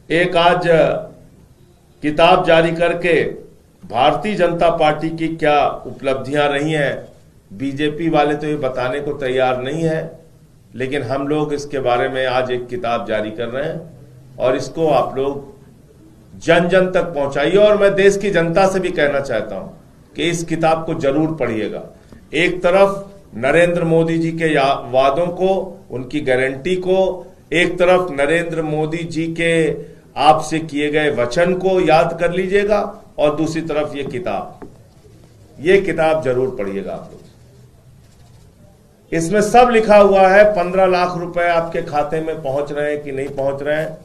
एक आज किताब जारी करके भारतीय जनता पार्टी की क्या उपलब्धियां रही हैं, बीजेपी वाले तो ये बताने को तैयार नहीं है, लेकिन हम लोग इसके बारे में आज एक किताब जारी कर रहे हैं और इसको आप लोग जन जन तक पहुंचाइए। और मैं देश की जनता से भी कहना चाहता हूं कि इस किताब को जरूर पढ़िएगा। एक तरफ नरेंद्र मोदी जी के वादों को, उनकी गारंटी को, एक तरफ नरेंद्र मोदी जी के आपसे किए गए वचन को याद कर लीजिएगा और दूसरी तरफ ये किताब जरूर पढ़िएगा आप लोग। इसमें सब लिखा हुआ है। 15 लाख रुपए आपके खाते में पहुंच रहे हैं कि नहीं पहुंच रहे हैं।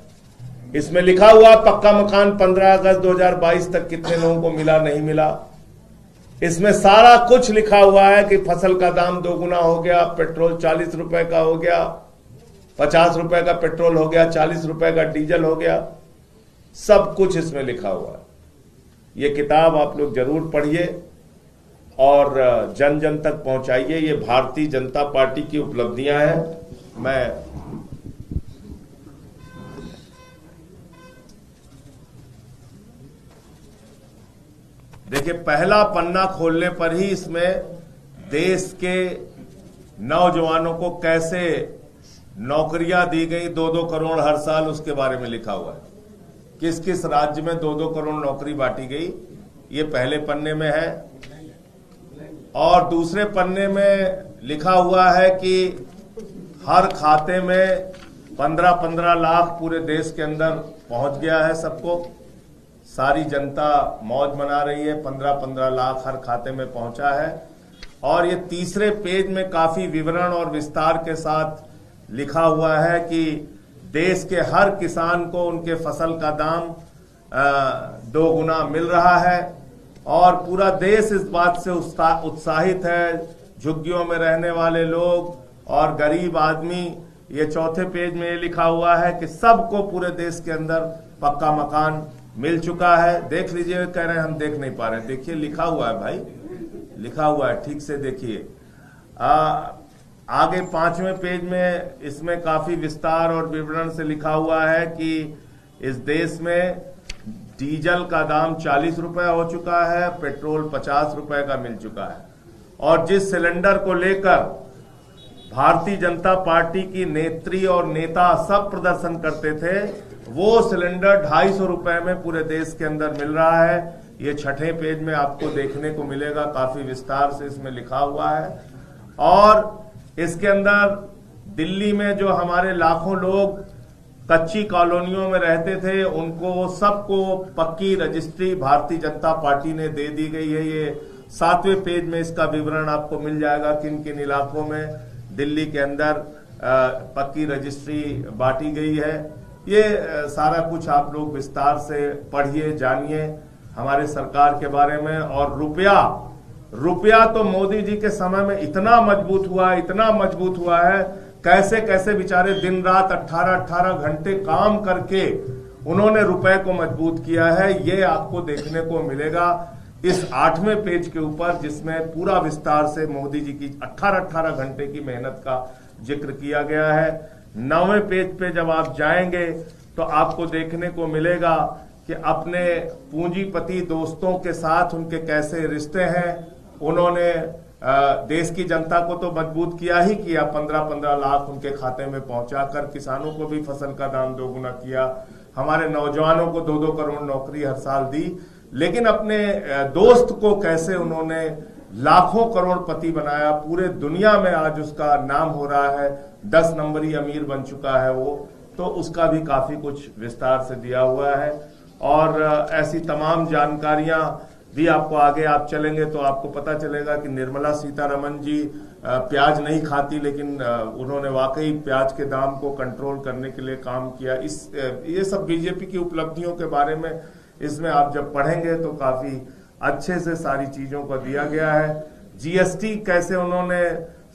इसमें लिखा हुआ पक्का मकान 15 अगस्त 2022 तक कितने लोगों को मिला, नहीं मिला। इसमें सारा कुछ लिखा हुआ है कि फसल का दाम 2 गुना हो गया, पेट्रोल 40 रुपए का हो गया, 50 रुपए का पेट्रोल हो गया, 40 रुपए का डीजल हो गया। सब कुछ इसमें लिखा हुआ है। ये किताब आप लोग जरूर पढ़िए और जन जन तक पहुंचाइए। ये भारतीय जनता पार्टी की उपलब्धियां हैं। मैं देखिए, पहला पन्ना खोलने पर ही इसमें देश के नौजवानों को कैसे नौकरियां दी गई, 2-2 करोड़ हर साल, उसके बारे में लिखा हुआ है। किस किस राज्य में 2-2 करोड़ नौकरी बांटी गई, ये पहले पन्ने में है। और दूसरे पन्ने में लिखा हुआ है कि हर खाते में 15-15 लाख पूरे देश के अंदर पहुंच गया है सबको। सारी जनता मौज मना रही है, 15-15 लाख हर खाते में पहुंचा है। और ये तीसरे पेज में काफी विवरण और विस्तार के साथ लिखा हुआ है कि देश के हर किसान को उनके फसल का दाम 2 गुना मिल रहा है और पूरा देश इस बात से उत्साहित है। झुग्गियों में रहने वाले लोग और गरीब आदमी, ये चौथे पेज में ये लिखा हुआ है कि सबको पूरे देश के अंदर पक्का मकान मिल चुका है। देख लीजिए, कह रहे हैं हम देख नहीं पा रहे। देखिए, लिखा हुआ है भाई, लिखा हुआ है, ठीक से देखिए। आगे 5वें पेज में इसमें काफी विस्तार और विवरण से लिखा हुआ है कि इस देश में डीजल का दाम 40 रुपए हो चुका है, पेट्रोल 50 रुपए का मिल चुका है। और जिस सिलेंडर को लेकर भारतीय जनता पार्टी की नेत्री और नेता सब प्रदर्शन करते थे, वो सिलेंडर 250 रुपए में पूरे देश के अंदर मिल रहा है। ये 6ठे पेज में आपको देखने को मिलेगा, काफी विस्तार से इसमें लिखा हुआ है। और इसके अंदर दिल्ली में जो हमारे लाखों लोग कच्ची कॉलोनियों में रहते थे, उनको सबको पक्की रजिस्ट्री भारतीय जनता पार्टी ने दे दी गई है। ये 7वें पेज में इसका विवरण आपको मिल जाएगा, किन किन इलाकों में दिल्ली के अंदर पक्की रजिस्ट्री बांटी गई है। ये सारा कुछ आप लोग विस्तार से पढ़िए, जानिए हमारे सरकार के बारे में। और रुपया तो मोदी जी के समय में इतना मजबूत हुआ है, कैसे कैसे बेचारे दिन रात 18-18 घंटे काम करके उन्होंने रुपए को मजबूत किया है। ये आपको देखने को मिलेगा इस 8वें पेज के ऊपर, जिसमें पूरा विस्तार से मोदी जी की 18-18 घंटे की मेहनत का जिक्र किया गया है। 9वें पेज पे जब आप जाएंगे तो आपको देखने को मिलेगा कि अपने पूंजीपति दोस्तों के साथ उनके कैसे रिश्ते हैं। उन्होंने देश की जनता को तो मजबूत किया ही किया, 15-15 लाख उनके खाते में पहुंचाकर किसानों को भी फसल का दाम 2 गुना किया, हमारे नौजवानों को 2-2 करोड़ नौकरी हर साल दी। लेकिन अपने दोस्त को कैसे उन्होंने लाखों करोड़पति बनाया, पूरे दुनिया में आज उसका नाम हो रहा है, 10 नंबरी अमीर बन चुका है वो। तो उसका भी काफी कुछ विस्तार से दिया हुआ है। और ऐसी तमाम जानकारियां भी आपको आगे आप चलेंगे तो आपको पता चलेगा कि निर्मला सीतारमण जी प्याज नहीं खाती, लेकिन उन्होंने वाकई प्याज के दाम को कंट्रोल करने के लिए काम किया। ये सब बीजेपी की उपलब्धियों के बारे में इसमें आप जब पढ़ेंगे तो काफी अच्छे से सारी चीजों को दिया गया है। जीएसटी कैसे उन्होंने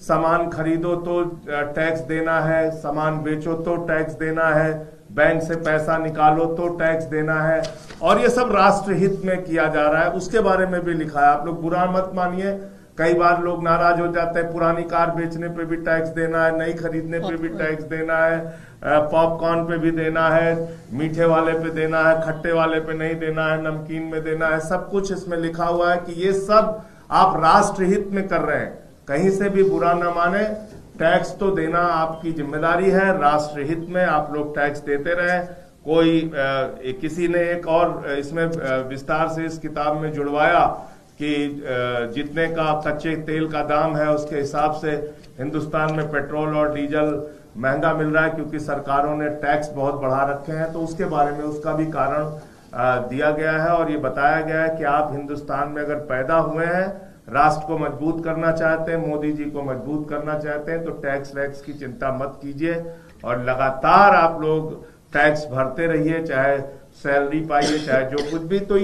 सामान खरीदो तो टैक्स देना है, सामान बेचो तो टैक्स देना है, बैंक से पैसा निकालो तो टैक्स देना है, और ये सब राष्ट्र हित में किया जा रहा है, उसके बारे में भी लिखा है। आप लोग बुरा मत मानिए, कई बार लोग नाराज हो जाते हैं, पुरानी कार बेचने पे भी टैक्स देना है, नई खरीदने पे भी टैक्स देना है, पॉपकॉर्न पे भी देना है, मीठे वाले पे देना है, खट्टे वाले पे नहीं देना है, नमकीन में देना है, सब कुछ इसमें लिखा हुआ है कि ये सब आप राष्ट्रहित में कर रहे हैं। कहीं से भी बुरा ना माने, टैक्स तो देना आपकी जिम्मेदारी है, राष्ट्रहित में आप लोग टैक्स देते रहे। कोई किसी ने एक और इसमें विस्तार से इस किताब में जुड़वाया कि जितने का कच्चे तेल का दाम है उसके हिसाब से हिंदुस्तान में पेट्रोल और डीजल महंगा मिल रहा है क्योंकि सरकारों ने टैक्स बहुत बढ़ा रखे हैं। तो उसके बारे में उसका भी कारण दिया गया है और ये बताया गया है कि आप हिंदुस्तान में अगर पैदा हुए हैं, राष्ट्र को मजबूत करना चाहते हैं, मोदी जी को मजबूत करना चाहते हैं, तो टैक्स वैक्स की चिंता मत कीजिए और लगातार आप लोग टैक्स भरते रहिए, चाहे सैलरी पाइए चाहे जो कुछ भी। तो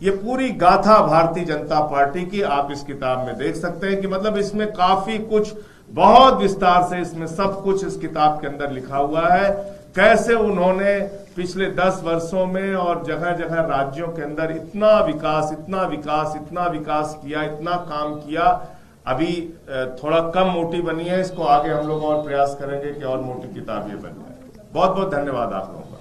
ये पूरी गाथा भारतीय जनता पार्टी की आप इस किताब में देख सकते हैं कि मतलब इसमें काफी कुछ बहुत विस्तार से इसमें सब कुछ इस किताब के अंदर लिखा हुआ है। कैसे उन्होंने पिछले 10 वर्षों में और जगह जगह राज्यों के अंदर इतना विकास किया, इतना काम किया। अभी थोड़ा कम मोटी बनी है, इसको आगे हम लोग और प्रयास करेंगे कि और मोटी किताब ये बन जाए। बहुत बहुत धन्यवाद आप लोगों को।